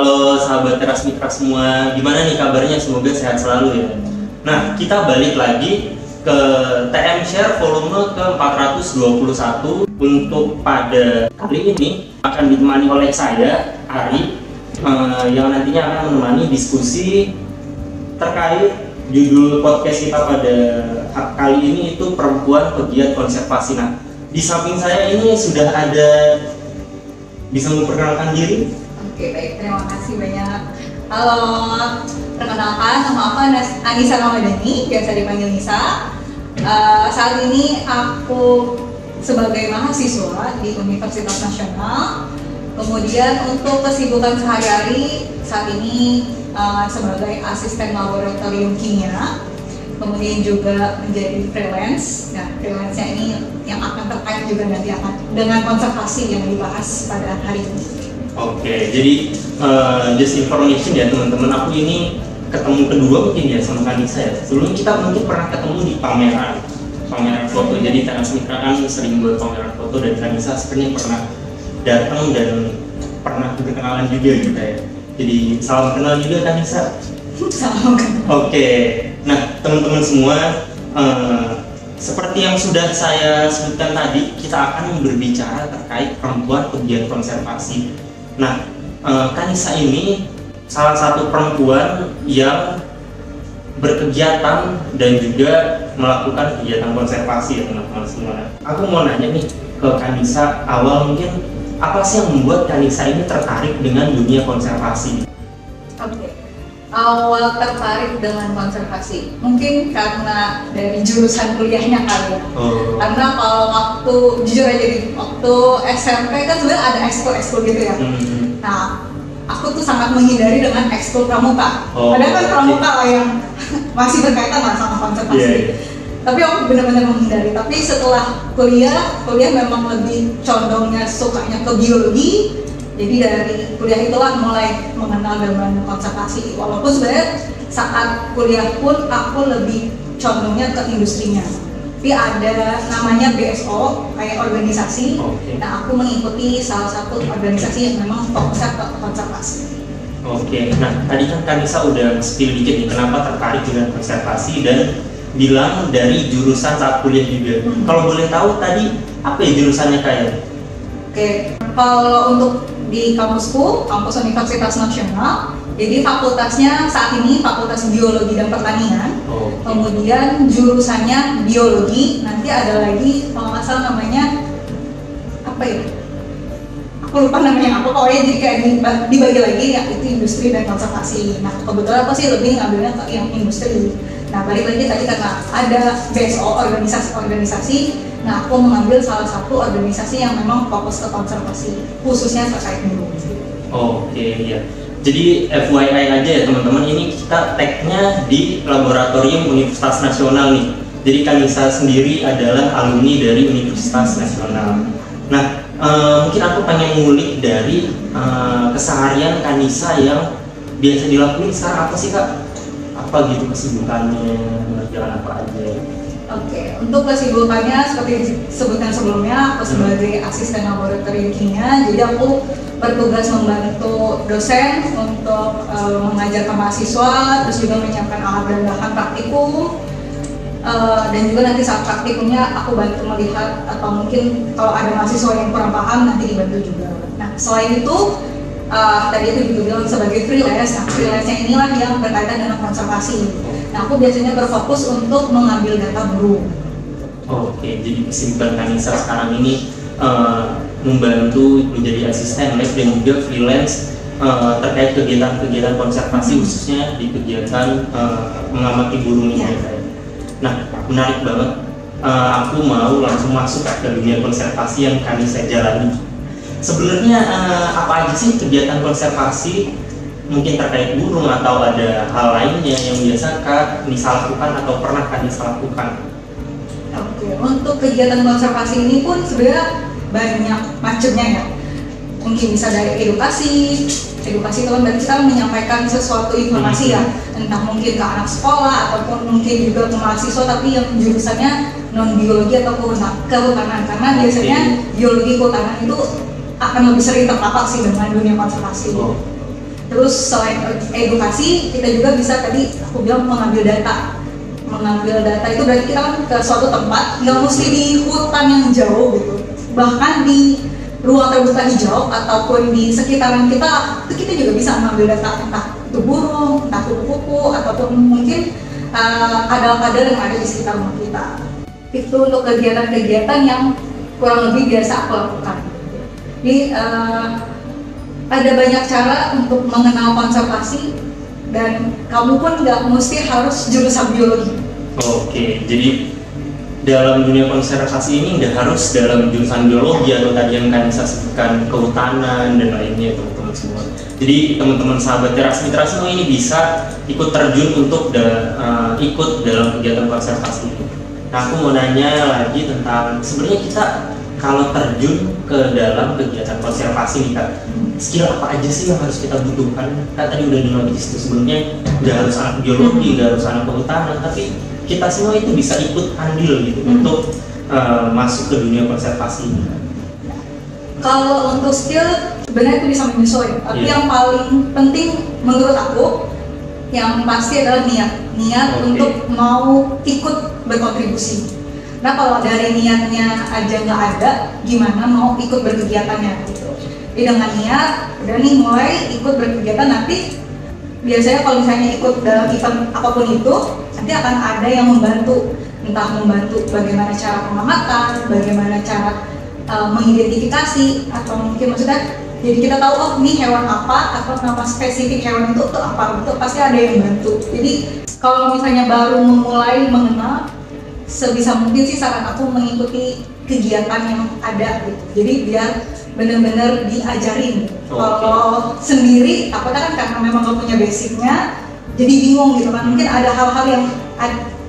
Halo sahabat Teras Mitra semua, gimana nih kabarnya? Semoga sehat selalu ya. Nah, kita balik lagi ke TM Share volume ke-421. Untuk pada kali ini akan ditemani oleh saya, Ari, yang nantinya akan menemani diskusi terkait judul podcast kita pada kali ini itu perempuan pegiat konservasi. Nah, di samping saya ini sudah ada, bisa memperkenalkan diri? Oke, baik, terima kasih banyak. Halo, perkenalkan, nama aku Anissa Ramadhani, biasa dipanggil Nisa. Saat ini aku sebagai mahasiswa di Universitas Nasional. Kemudian untuk kesibukan sehari-hari saat ini sebagai asisten laboratorium kimia. Kemudian juga menjadi freelance. Nah, freelance-nya ini yang akan terkait juga nanti akan dengan konservasi yang dibahas pada hari ini. Oke, jadi just information ya teman-teman, aku ini ketemu kedua mungkin ya sama Kanisa ya. Sebelum kita mungkin pernah ketemu di pameran foto. Jadi Teras Mitra kan sering buat pameran foto dan Kanisa sebenarnya pernah datang dan pernah berkenalan juga gitu ya. Jadi salam kenal juga Kanisa. Salam kenal. Oke, nah teman-teman semua, seperti yang sudah saya sebutkan tadi, kita akan berbicara terkait perempuan pegiat konservasi. Nah, Kanisa ini salah satu perempuan yang berkegiatan dan juga melakukan kegiatan konservasi ya teman-teman semua. Aku mau nanya nih ke Kanisa, awal mungkin apa sih yang membuat Kanisa ini tertarik dengan dunia konservasi? Oke. Awal tertarik dengan konservasi mungkin karena dari jurusan kuliahnya kali ya. Karena kalau waktu jujur aja waktu SMP kan sebenarnya ada ekskul gitu ya. Nah, aku tuh sangat menghindari dengan ekskul pramuka. Padahal kan pramuka lah yang masih berkaitan lah sama konservasi. Tapi aku benar-benar menghindari. Tapi setelah kuliah memang lebih condongnya sukanya ke biologi. Jadi dari kuliah itulah mulai mengenal dengan konservasi. Walaupun sebenarnya saat kuliah pun aku lebih condongnya ke industrinya. Tapi ada namanya BSO, kayak organisasi. Nah, aku mengikuti salah satu organisasi yang memang fokusnya ke konservasi. Oke, nah tadi kan Kanisa udah spill dikit nih kenapa tertarik dengan konservasi dan bilang dari jurusan saat kuliah juga. Kalau boleh tahu tadi apa ya jurusannya kayak? Oke, kalau untuk di kampusku, kampus Universitas Nasional, jadi fakultasnya saat ini Fakultas Biologi dan Pertanian. Kemudian jurusannya biologi, nanti ada lagi kalau nggak salah namanya apa ya? Aku lupa namanya apa, pokoknya jadi kayak dibagi lagi ya, itu industri dan konservasi. Nah, kebetulan aku sih lebih ngambilnya ke yang industri. Nah, balik lagi tadi karena ada BSO, organisasi. Nah, aku mengambil salah satu organisasi yang memang fokus ke konservasi, khususnya terkait burung. Oke, ya. Jadi FYI aja ya teman-teman, ini kita tag-nya di Laboratorium Universitas Nasional nih. Jadi Kanisa sendiri adalah alumni dari Universitas Nasional. Nah, mungkin aku pengen ngulik dari keseharian Kanisa yang biasa dilakuin sekarang apa sih Kak? Apa gitu kesibukannya, mengerjakan apa aja? Oke, untuk kesibukannya seperti disebutkan sebelumnya, aku sebagai asisten laboratorium kimia, jadi aku bertugas membantu dosen untuk mengajarkan mahasiswa, terus juga menyiapkan alat dan bahan praktikum, dan juga nanti saat praktikumnya aku bantu melihat atau mungkin kalau ada mahasiswa yang kurang paham nanti dibantu juga. Nah, selain itu tadi itu juga bilang sebagai freelance. Nah, freelance-nya inilah yang berkaitan dengan konservasi. Nah, aku biasanya berfokus untuk mengambil data burung. Oke, jadi kesibukan Kanisa sekarang ini membantu menjadi asisten lab dan juga freelance terkait kegiatan-kegiatan konservasi khususnya di kegiatan mengamati burung ini. Nah, menarik banget. Aku mau langsung masuk ke dunia konservasi yang Kanisa jalani. Sebenarnya apa aja sih kegiatan konservasi mungkin terkait burung atau ada hal lainnya yang biasa Kak Nisa lakukan atau pernah Kak Nisa lakukan? Oke, untuk kegiatan konservasi ini pun sebenarnya banyak macamnya ya. Mungkin bisa dari edukasi itu kan berarti kita menyampaikan sesuatu informasi ya, entah mungkin ke anak sekolah ataupun mungkin juga ke mahasiswa tapi yang jurusannya non biologi atau kehutanan, karena biasanya biologi kehutanan itu akan lebih sering terpapar sih dengan dunia konservasi. Terus selain edukasi, kita juga bisa tadi aku bilang mengambil data itu berarti kita kan ke suatu tempat, nggak mesti di hutan yang jauh gitu, bahkan di ruang terbuka hijau ataupun di sekitaran kita itu kita juga bisa mengambil data, entah itu burung, entah kupu-kupu, ataupun mungkin kadal-kadal yang ada di sekitar rumah kita. Itu untuk kegiatan-kegiatan yang kurang lebih biasa aku lakukan. Jadi ada banyak cara untuk mengenal konservasi, dan kamu pun nggak mesti harus jurusan biologi. Oke, jadi dalam dunia konservasi ini nggak harus dalam jurusan biologi atau tadi yang kan saya sebutkan kehutanan dan lainnya, teman-teman semua. Jadi teman-teman sahabat Teras Mitra semua ini bisa ikut terjun untuk ikut dalam kegiatan konservasi ini. Nah, aku mau nanya lagi tentang sebenarnya kita kalau terjun ke dalam kegiatan konservasi nih Kak, skill apa aja sih yang harus kita butuhkan? Kan tadi udah dinotis tuh, sebelumnya nggak harus anak biologi, nggak harus anak kehutanan, tapi kita semua itu bisa ikut andil gitu untuk masuk ke dunia konservasi ini. Kalau untuk skill sebenarnya itu bisa menyesuaikan, tapi yang paling penting menurut aku yang pasti adalah niat untuk mau ikut berkontribusi. Nah, kalau dari niatnya aja nggak ada, gimana mau ikut berkegiatannya gitu. Jadi dengan niat, udah nih mulai ikut berkegiatan, nanti biasanya kalau misalnya ikut dalam event apapun itu, nanti akan ada yang membantu, entah membantu bagaimana cara pengamatan, bagaimana cara mengidentifikasi, atau mungkin maksudnya jadi kita tahu oh ini hewan apa atau nama spesifik hewan itu tuh apa, itu pasti ada yang bantu. Jadi kalau misalnya baru memulai mengenal, sebisa mungkin sih saran aku mengikuti kegiatan yang ada gitu. Jadi biar benar-benar diajarin. Kalau sendiri, takutnya kan karena memang gak punya basicnya, jadi bingung gitu kan. Mungkin ada hal-hal yang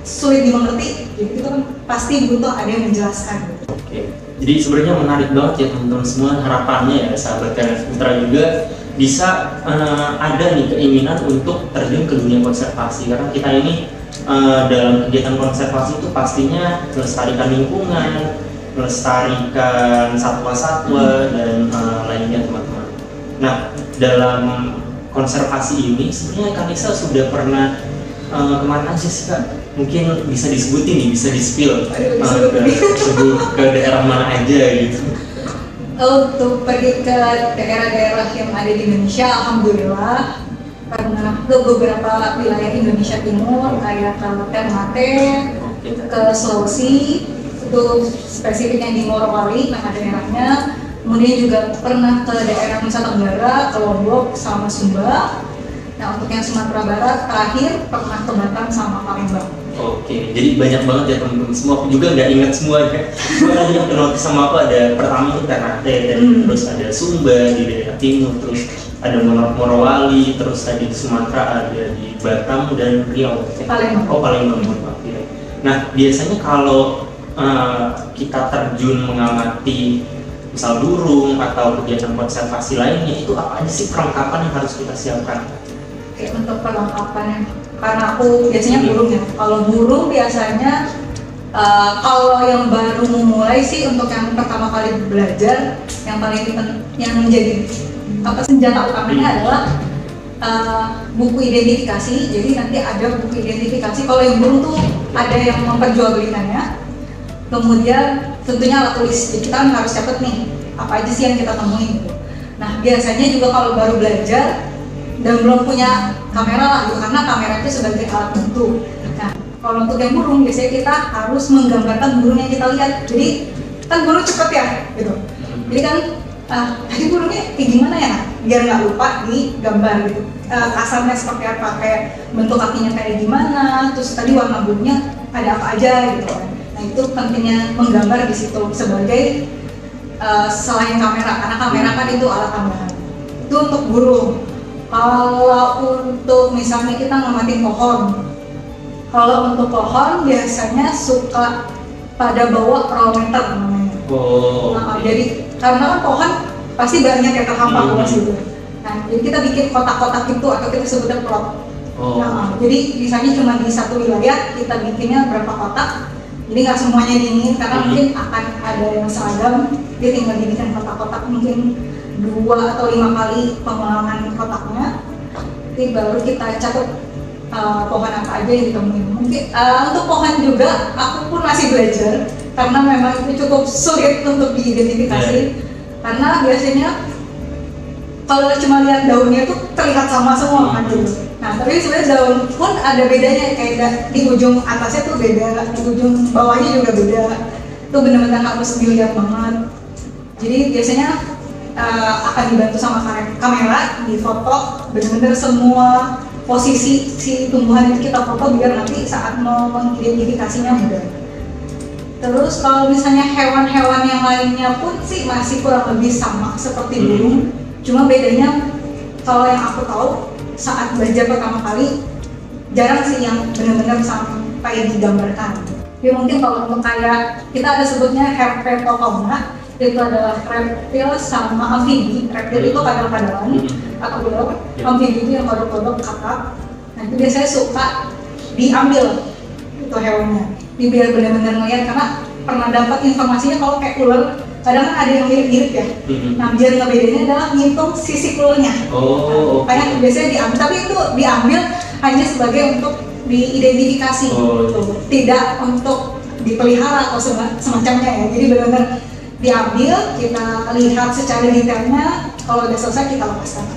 sulit dimengerti, jadi itu kan pasti butuh ada yang menjelaskan. Gitu. Oke. Jadi sebenarnya menarik banget ya teman-teman semua, harapannya ya sahabat Teras Mitra juga bisa ada nih keinginan untuk terjun ke dunia konservasi, karena kita ini dalam kegiatan konservasi itu pastinya melestarikan lingkungan, melestarikan satwa-satwa dan lainnya teman-teman. Nah, dalam konservasi ini sebenarnya Kanisa sudah pernah kemana aja sih Kak? Mungkin bisa disebutin nih, bisa di-spill ke daerah mana aja gitu. Untuk pergi ke daerah-daerah yang ada di Indonesia, alhamdulillah pernah ke beberapa wilayah Indonesia Timur, kayak ke Ternate, ke Sulawesi, itu spesifiknya di Morowali nama daerahnya. Kemudian juga pernah ke daerah Nusa Tenggara, ke Lombok sama Sumba. Nah, untuk yang Sumatera Barat terakhir pernah ke Batam sama Palembang. Oke, jadi banyak banget ya teman-teman semua. Aku juga nggak ingat semuanya. Cuma tadi yang ternotis sama aku ada pertama itu Ternate, terus ada Sumba di daerah timur, terus ada Morowali, terus tadi di Sumatera ada di Batam dan Riau. Palembang. Oh, Palembang, maaf ya. Nah, biasanya kalau kita terjun mengamati misal burung atau kegiatan konservasi lainnya, itu apa aja sih perlengkapan yang harus kita siapkan? Oke, untuk perlengkapan, karena aku biasanya burung ya. Kalau burung biasanya kalau yang baru memulai sih, untuk yang pertama kali belajar, yang paling yang menjadi senjata utamanya adalah buku identifikasi. Jadi nanti ada buku identifikasi. Kalau yang burung tuh ada yang memperjualbelikannya. Kemudian tentunya alat tulis. Jadi kita kan harus catat nih apa aja sih yang kita temuin gitu. Nah, biasanya juga kalau baru belajar dan belum punya kamera lah gitu, karena kamera itu sebagai alat bantu. Nah, kalau untuk yang burung biasanya kita harus menggambarkan burung yang kita lihat. Jadi kan burung cepet ya gitu. Jadi kan tadi burungnya kayak gimana ya, biar nggak lupa di gambar gitu. Kasarnya seperti apa, kayak bentuk kakinya kayak gimana, terus tadi warna burungnya ada apa aja gitu kan. Nah, itu pentingnya menggambar di situ sebagai selain kamera, karena kamera kan itu alat tambahan. Itu untuk burung. Kalau untuk misalnya kita ngamatin pohon, kalau untuk pohon biasanya suka pada bawa perometer namanya. Nah, jadi karena kan pohon pasti banyak yang terhampar luas gitu. Nah, jadi kita bikin kotak-kotak itu atau kita sebutnya plot. Nah, jadi misalnya cuma di satu wilayah kita bikinnya berapa kotak. Jadi nggak semuanya dingin, karena mungkin akan ada yang seragam, dia tinggal dibikin kotak-kotak mungkin 2 atau 5 kali pengulangan kotaknya. Nanti baru kita catat pohon apa aja yang ditemuin. Mungkin untuk pohon juga aku pun masih belajar karena memang itu cukup sulit untuk diidentifikasi. Karena biasanya kalau cuma lihat daunnya itu terlihat sama semua kan gitu. Nah tapi sebenarnya daun pun ada bedanya, kayak di ujung atasnya tuh beda, di ujung bawahnya juga beda. Itu benar-benar harus dilihat banget. Jadi biasanya akan dibantu sama kamera, di foto benar-benar semua posisi si tumbuhan itu kita foto biar nanti saat mau mengidentifikasinya mudah. Terus kalau misalnya hewan-hewan yang lainnya pun sih masih kurang lebih sama seperti burung. Cuma bedanya kalau yang aku tahu saat belajar pertama kali jarang sih yang benar-benar sampai digambarkan. Ya mungkin kalau untuk kayak kita ada sebutnya herpetofauna, itu adalah reptil sama amfibi. Reptil itu kadal-kadalan atau ular, amfibi itu yang kodok-kodok kakap. Nah itu biasanya suka diambil itu hewannya, biar benar-benar ngeliat, karena pernah dapat informasinya kalau kayak ular kadang kan ada yang mirip-mirip ya. Nah biar ngebedainnya adalah ngitung sisikulnya. Kayak biasanya diambil, tapi itu diambil hanya sebagai untuk diidentifikasi, tidak untuk dipelihara atau semacamnya ya. Jadi benar-benar diambil, kita lihat secara detailnya, kalau udah selesai kita lepaskan.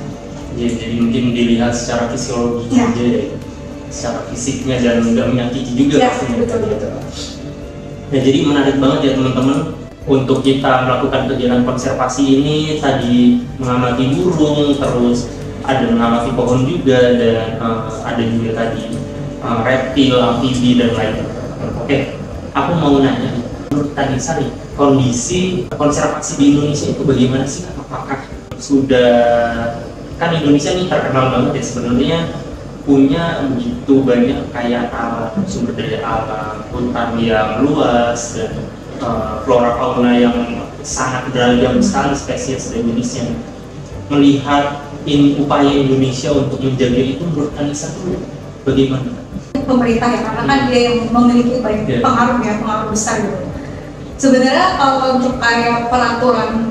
Ya, jadi mungkin dilihat secara fisiologinya aja ya, secara fisiknya dan nggak menyakiti juga pastinya. Betul. Nah jadi menarik banget ya teman-teman untuk kita melakukan kegiatan konservasi ini, tadi mengamati burung, terus ada mengamati pohon juga, dan ada juga tadi reptil, amfibi dan lain-lain. Oke, aku mau nanya, menurut tadi Sari, kondisi konservasi di Indonesia itu bagaimana sih? Apakah sudah, kan Indonesia ini terkenal banget ya sebenarnya, punya begitu banyak kayak alam, sumber daya alam, hutan yang luas, dan flora fauna yang sangat beragam sekali spesies di Indonesia. Melihat upaya Indonesia untuk menjaga itu, menurut Anissa itu bagaimana? Pemerintah ya, karena kan dia yang memiliki banyak pengaruh besar gitu. Sebenarnya kalau untuk kayak peraturan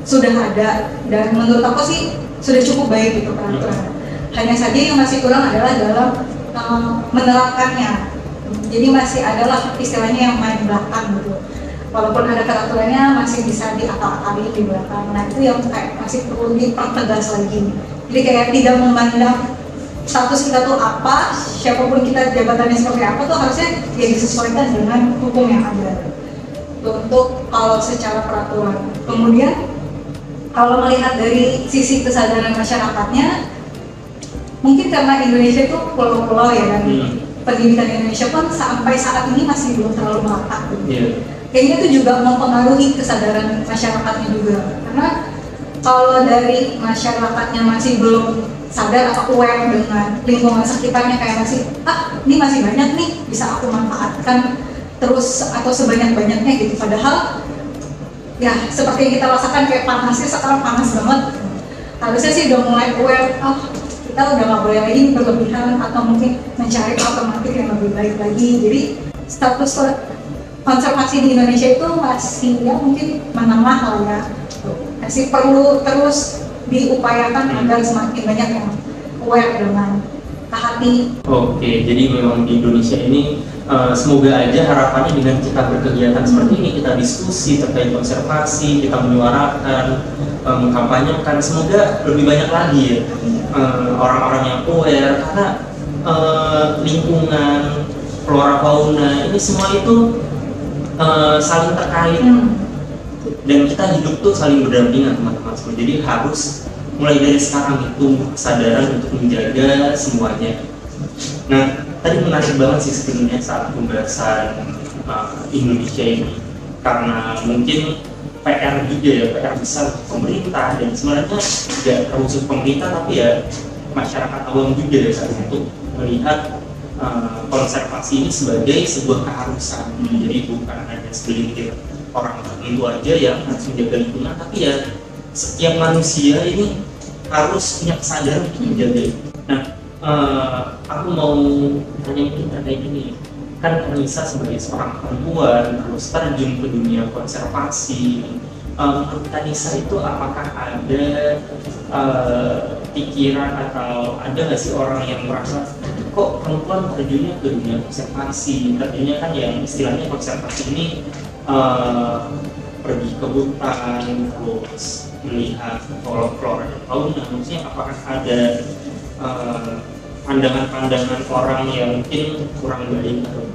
sudah ada, dan menurut aku sih sudah cukup baik gitu peraturan. Hanya saja yang masih kurang adalah dalam menerapkannya. Jadi masih adalah istilahnya yang main belakang gitu. Walaupun ada peraturannya masih bisa diakal-akali di belakang. Nah itu yang kayak masih perlu dipertegas lagi. Jadi kayak tidak memandang status kita tuh apa, siapapun kita jabatannya seperti apa tuh harusnya ya disesuaikan dengan hukum yang ada. Untuk kalau secara peraturan. Kemudian kalau melihat dari sisi kesadaran masyarakatnya, mungkin karena Indonesia itu pulau-pulau ya, dan pendidikan Indonesia pun sampai saat ini masih belum terlalu merata gitu. Kayaknya itu juga mempengaruhi kesadaran masyarakatnya juga, karena kalau dari masyarakatnya masih belum sadar atau aware dengan lingkungan sekitarnya, kayak masih ini masih banyak nih bisa aku manfaatkan terus atau sebanyak-banyaknya gitu. Padahal ya seperti yang kita rasakan kayak panasnya sekarang panas banget, harusnya sih udah mulai aware, kita udah nggak boleh lagi berlebihan atau mungkin mencari alternatif yang lebih baik lagi. Jadi status konservasi di Indonesia itu masih ya mungkin menengah lah ya, masih perlu terus diupayakan agar semakin banyak yang aware dengan hati. Oke, jadi memang di Indonesia ini semoga aja harapannya dengan kita berkegiatan seperti ini, kita diskusi terkait konservasi, kita menyuarakan, mengkampanyekan, semoga lebih banyak lagi ya orang-orang yang aware, karena lingkungan, flora fauna ini semua itu saling terkait, dan kita hidup tuh saling berdampingan teman-teman. Jadi harus mulai dari sekarang itu kesadaran untuk menjaga semuanya. Nah, tadi menarik banget sih sebenarnya saat pembahasan Indonesia ini, karena mungkin PR juga ya, PR besar pemerintah, dan sebenarnya tidak terkhusus pemerintah tapi ya masyarakat awam juga ya saat itu melihat konservasi ini sebagai sebuah keharusan. Jadi bukan hanya segelintir orang tertentu aja yang harus menjaga lingkungan, tapi ya setiap manusia ini harus punya kesadaran untuk menjaga itu. Nah, aku mau tanya mungkin terkait ini, kan Anissa sebagai seorang perempuan terus terjun ke dunia konservasi, menurut Anissa itu apakah ada pikiran atau ada nggak sih orang yang merasa kok perempuan terjunnya ke dunia konservasi, terjunnya kan yang istilahnya konservasi ini pergi ke hutan terus melihat flora dan fauna. Maksudnya apakah ada pandangan-pandangan orang yang mungkin kurang baik atau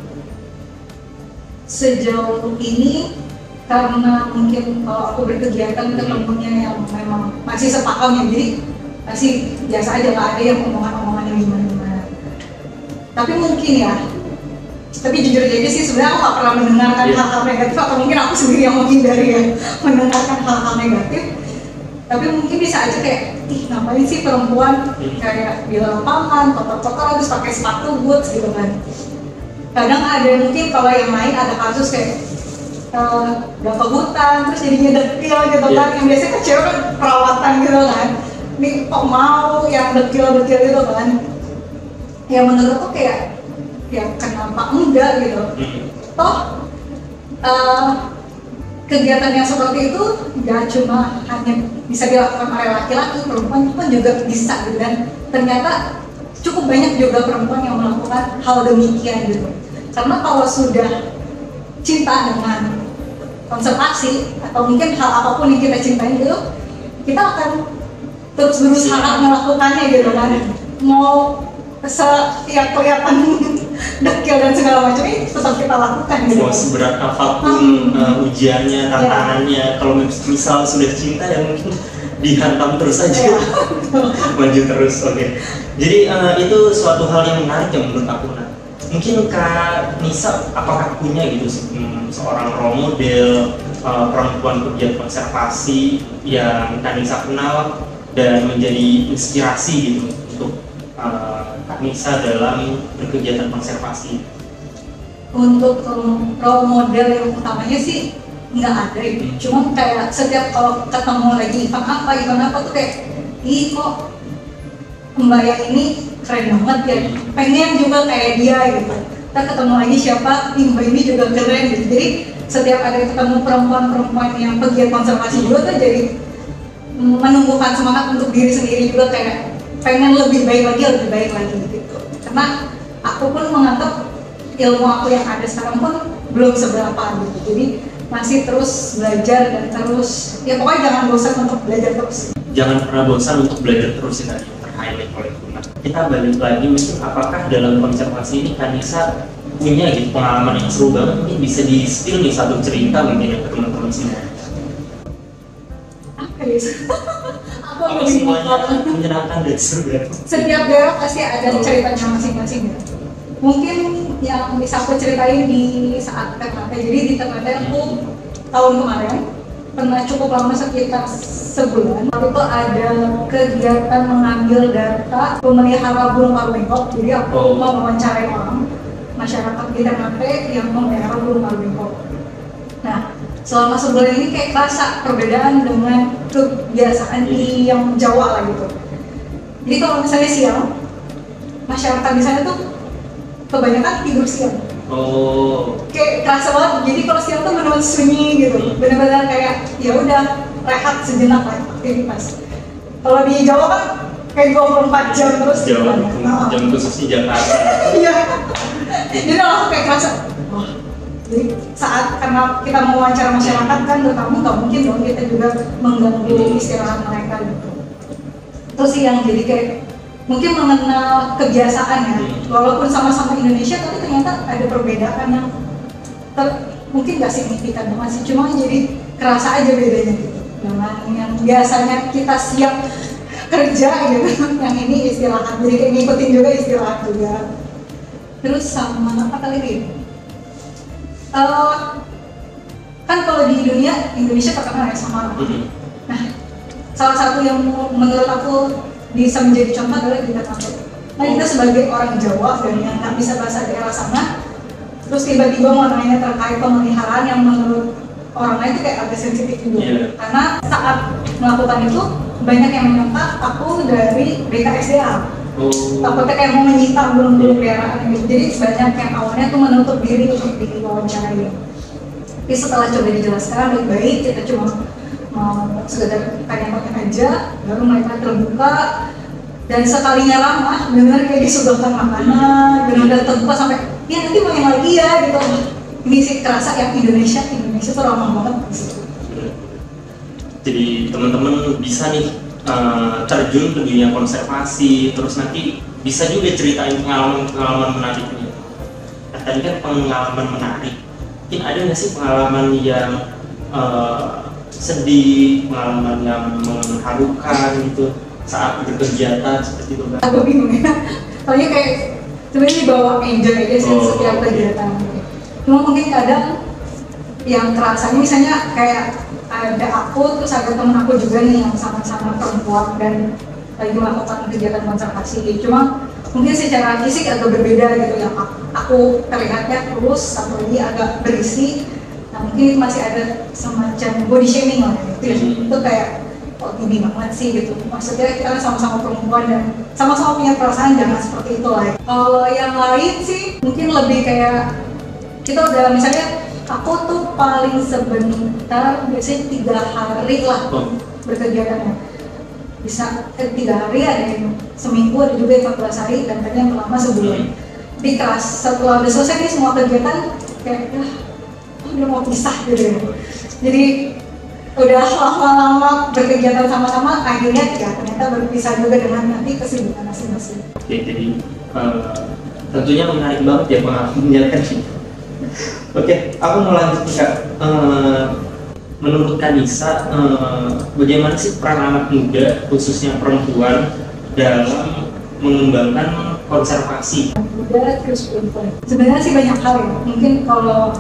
sejauh ini karena mungkin kalau aku berkegiatan ketemunya yang memang masih sepaham ya, jadi masih biasa aja, nggak ada yang omongan-omongan yang gimana-gimana. Tapi mungkin ya, tapi jujur aja sih sebenarnya aku nggak pernah mendengarkan hal-hal negatif, atau mungkin aku sendiri yang menghindari ya mendengarkan hal-hal negatif. Tapi mungkin bisa aja kayak, ih ngapain sih perempuan kayak di lapangan, kotor-kotor terus pakai sepatu boots gitu kan. Kadang ada mungkin kalau yang lain ada kasus kayak gak ke hutan terus jadinya dekil gitu kan, yang biasanya kan cewek perawatan gitu kan, ini kok mau yang dekil-dekil gitu kan. Ya menurutku kayak ya kenapa enggak gitu. Toh kegiatan yang seperti itu gak cuma hanya bisa dilakukan oleh laki-laki, perempuan pun juga bisa gitu, dan ternyata cukup banyak juga perempuan yang melakukan hal demikian gitu. Karena kalau sudah cinta dengan konservasi atau mungkin hal apapun yang kita cintai gitu, kita akan terus berusaha melakukannya gitu kan. Mau ya kelihatan dekil dan segala macam ini tetap kita lakukan gitu. Mau seberat apapun ujiannya, tantangannya, kalau misal sudah cinta ya mungkin dihantam terus aja, maju terus. Oke. Jadi itu suatu hal yang menarik yang menurut aku. Mungkin Kak Nisa apakah punya gitu seorang role model perempuan pegiat konservasi yang Kak Nisa kenal dan menjadi inspirasi gitu untuk Kak Nisa dalam berkegiatan konservasi? Untuk role model yang utamanya sih nggak ada itu. Cuma kayak setiap kalau ketemu lagi event apa tuh kayak, ih kok Mbak yang ini keren banget ya, pengen juga kayak dia gitu. Kita ketemu lagi siapa, Mbak ini juga keren gitu. Jadi setiap ada ketemu perempuan-perempuan yang pegiat konservasi juga tuh jadi menumbuhkan semangat untuk diri sendiri juga, kayak pengen lebih baik lagi gitu. Karena aku pun menganggap ilmu aku yang ada sekarang pun belum seberapa gitu. Jadi masih terus belajar dan terus, ya pokoknya jangan bosan untuk belajar terus. Jangan pernah bosan untuk belajar terus, tadi terhighlight oleh Tuna. Kita balik lagi, mungkin apakah dalam konservasi ini Kak Nisa punya gitu pengalaman yang seru banget, mungkin bisa di-spill nih satu cerita mungkin ke teman-teman semua. Apa ya? Apa semuanya menyenangkan dan seru ya? Setiap daerah pasti ada ceritanya masing-masing gitu. Mungkin yang bisa aku ceritain di saat TKT, jadi di TKT aku tahun kemarin pernah cukup lama, sekitar sebulan. Waktu itu ada kegiatan mengambil data pemelihara burung parubengkok. Jadi aku mau mewawancarai orang masyarakat di TKT yang memelihara burung parubengkok. Nah, selama sebulan ini kayak kerasa perbedaan dengan kebiasaan di yang Jawa lah gitu. Jadi kalau misalnya siang, masyarakat di sana tuh kebanyakan tidur siang. Kayak kerasa banget. Jadi kalau siang tuh benar-benar sunyi gitu, benar-benar kayak ya udah rehat sejenak lah aktivitas. Kalau di Jawa kan kayak 24 jam terus. Jam khususnya Jakarta. Iya. Jadi aku kayak kerasa, wah. Jadi saat karena kita mau wawancara masyarakat kan, kamu nggak mungkin dong kita juga mengganggu istirahat mereka gitu. Terus sih yang jadi kayak mungkin mengenal kebiasaan ya, walaupun sama-sama Indonesia tapi ternyata ada perbedaan yang mungkin nggak signifikan banget sih, cuma jadi kerasa aja bedanya gitu. Dengan yang biasanya kita siap kerja gitu, yang ini istirahat, jadi kayak ngikutin juga istirahat juga. Terus sama apa lagi? Kan kalau di dunia Indonesia terkenal ya sama. Nah, salah satu yang menurut aku bisa menjadi contoh adalah di TKT. Nah, kita sebagai orang Jawa dan yang nggak bisa bahasa daerah sana, terus tiba-tiba mau nanya terkait pemeliharaan yang menurut orang lain itu kayak agak sensitif juga. Karena saat melakukan itu banyak yang menyangka aku dari BKSDA. Takutnya kayak mau menyita burung-burung peliharaan gitu. Jadi banyak yang awalnya tuh menutup diri untuk diwawancarai. Tapi setelah coba dijelaskan baik-baik, kita cuma mau sekedar tanya-tanya aja, baru mereka terbuka. Dan sekalinya ramah, benar kayak disuguhkan makanan, benar-benar terbuka sampai ya nanti main lagi ya gitu. Ini sih kerasa yang Indonesia tuh ramah banget di situ. Jadi teman-teman bisa nih terjun ke dunia konservasi, terus nanti bisa juga ceritain pengalaman menariknya. Nah, tadi kan pengalaman menarik, mungkin ada nggak sih pengalaman yang sedih, pengalaman yang mengharukan gitu saat berkegiatan seperti itu kan? Aku bingung ya, soalnya kayak sebenarnya bawa enjoy aja sih setiap kegiatan. Cuma mungkin kadang yang terasanya misalnya kayak ada aku terus ada temen aku juga nih yang sama-sama perempuan dan lagi melakukan kegiatan konservasi. Cuma mungkin secara fisik agak berbeda gitu ya. Aku terlihatnya kurus, satu lagi agak berisi. Nah mungkin masih ada semacam body shaming lah gitu. Itu kayak oh tinggi banget sih gitu. Maksudnya kita kan sama-sama perempuan dan sama-sama punya perasaan, jangan seperti itu lah. Kalau yang lain sih mungkin lebih kayak kita udah misalnya aku tuh paling sebentar biasanya 3 hari lah berkegiatannya. Bisa 3 hari, ada yang seminggu, ada juga yang 14 hari, dan tadi yang lama sebulan. Di kelas setelah udah selesai nih semua kegiatan kayak udah mau pisah gitu ya. Jadi udah lama-lama berkegiatan sama-sama, akhirnya ya ternyata berpisah juga dengan nanti kesibukan masing-masing. Oke, jadi tentunya menarik banget ya pengalamannya kan. Oke, aku mau lanjut nih Kak. Menurut Kanisa, bagaimana sih peran anak muda, khususnya perempuan, dalam mengembangkan konservasi? Muda terus perempuan. Sebenarnya sih banyak hal ya. Mungkin kalau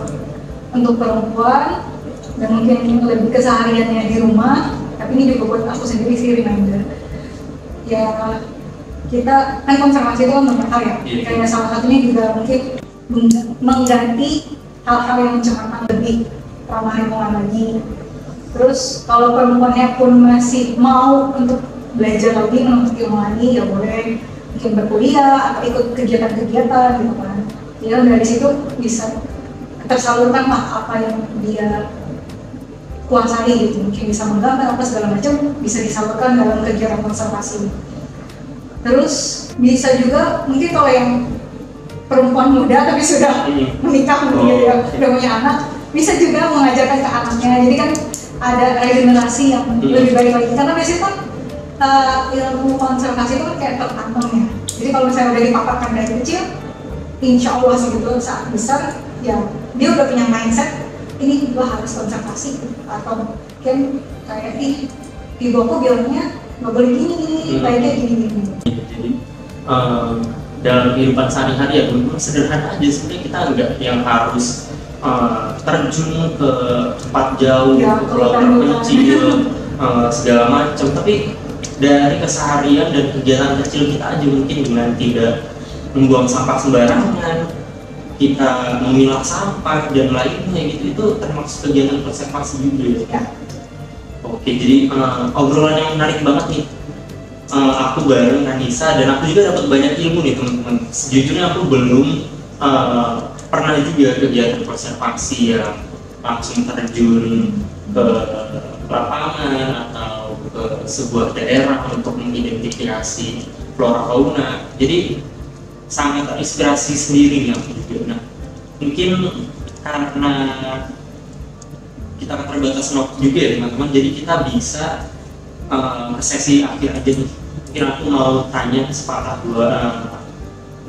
untuk perempuan dan mungkin lebih kesehariannya di rumah, tapi ini juga buat aku sendiri sih reminder. Ya kita kan konservasi itu kan banyak hal ya. Kayak salah satunya juga mungkin mengganti hal-hal yang mencemarkan lebih ramah lingkungan lagi. Terus kalau perempuannya pun masih mau untuk belajar lagi, untuk ilmu lagi, ya boleh mungkin berkuliah atau ikut kegiatan-kegiatan gitu kan. Ya dari situ bisa tersalurkan lah apa yang dia kuasai gitu, mungkin bisa menggambar apa segala macam bisa disalurkan dalam kegiatan konservasi. Terus bisa juga mungkin kalau yang perempuan muda tapi sudah menikah mungkin ya, udah punya anak, bisa juga mengajarkan ke anaknya. Jadi kan ada regenerasi yang lebih baik lagi, karena biasanya kan ilmu konservasi itu kan kayak tertanam ya. Jadi kalau misalnya udah dipaparkan dari kecil, insya Allah segitu saat besar ya dia udah punya mindset ini gua harus konservasi, atau kan kayak ibu aku bilangnya nggak boleh gini, baiknya gini. Jadi dalam kehidupan sehari-hari ya benar-benar sederhana aja sebenarnya, kita enggak yang harus terjun ke tempat jauh, ke pulau terpencil, segala macam, tapi dari keseharian dan kegiatan kecil kita aja, mungkin dengan tidak membuang sampah sembarangan, kita memilah sampah dan lainnya gitu, itu termasuk kegiatan konservasi juga ya. Oke, jadi obrolan yang menarik banget nih. Aku bareng Kanisa dan aku juga dapat banyak ilmu nih teman-teman. Sejujurnya aku belum pernah juga kegiatan konservasi yang langsung terjun ke lapangan atau ke sebuah daerah untuk mengidentifikasi flora fauna. Jadi sangat terinspirasi sendiri nih aku juga. Nah, mungkin karena kita akan terbatas waktu juga ya teman-teman, jadi kita bisa ke sesi akhir aja nih. Mungkin aku mau tanya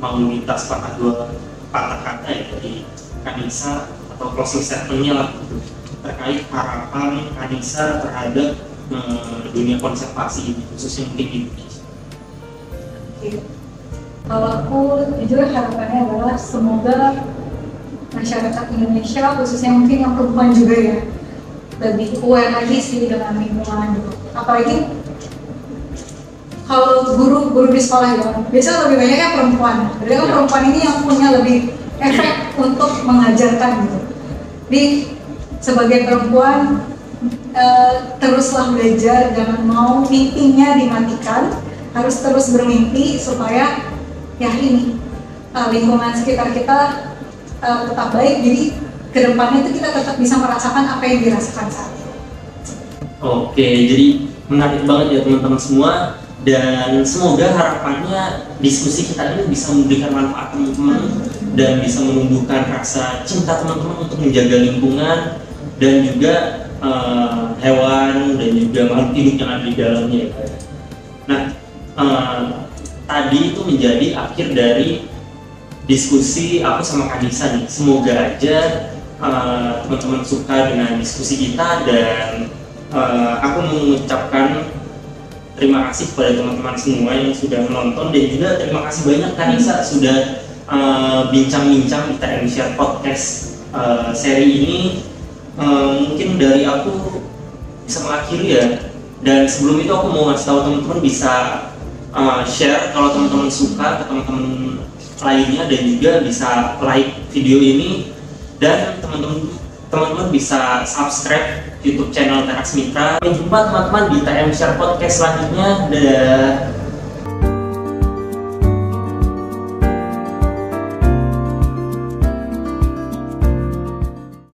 mau minta sepatah dua patah kata ya dari Kanisa atau closing statement-nya lah gitu, terkait harapan Kanisa terhadap dunia konservasi ini, khususnya mungkin di Indonesia. Kalau aku jujur harapannya adalah semoga masyarakat Indonesia, khususnya mungkin yang perempuan juga ya, lebih aware lagi sih dengan lingkungan gitu. Apalagi kalau guru di sekolah ya, biasanya lebih banyak ya perempuan. Jadi kan perempuan ini yang punya lebih efek untuk mengajarkan gitu. Jadi sebagai perempuan teruslah belajar, jangan mau mimpinya dimatikan, harus terus bermimpi supaya ya ini lingkungan sekitar kita tetap baik, jadi kedepannya itu kita tetap bisa merasakan apa yang dirasakan saat ini. Oke, jadi menarik banget ya teman-teman semua, dan semoga harapannya diskusi kita ini bisa memberikan manfaat teman-teman dan bisa menumbuhkan rasa cinta teman-teman untuk menjaga lingkungan dan juga hewan dan juga makhluk hidup yang ada di dalamnya. Nah, tadi itu menjadi akhir dari diskusi aku sama Kanisa nih. Semoga aja teman-teman suka dengan diskusi kita, dan aku mengucapkan terima kasih kepada teman-teman semua yang sudah menonton, dan juga terima kasih banyak Kanisa sudah bincang-bincang di TM Share Podcast seri ini. Mungkin dari aku bisa mengakhiri ya, dan sebelum itu aku mau ngasih tahu teman-teman bisa share kalau teman-teman suka ke teman-teman lainnya, dan juga bisa like video ini, dan teman-teman bisa subscribe YouTube channel Teras Mitra. Sampai jumpa teman-teman di TM Share Podcast selanjutnya. Dadah.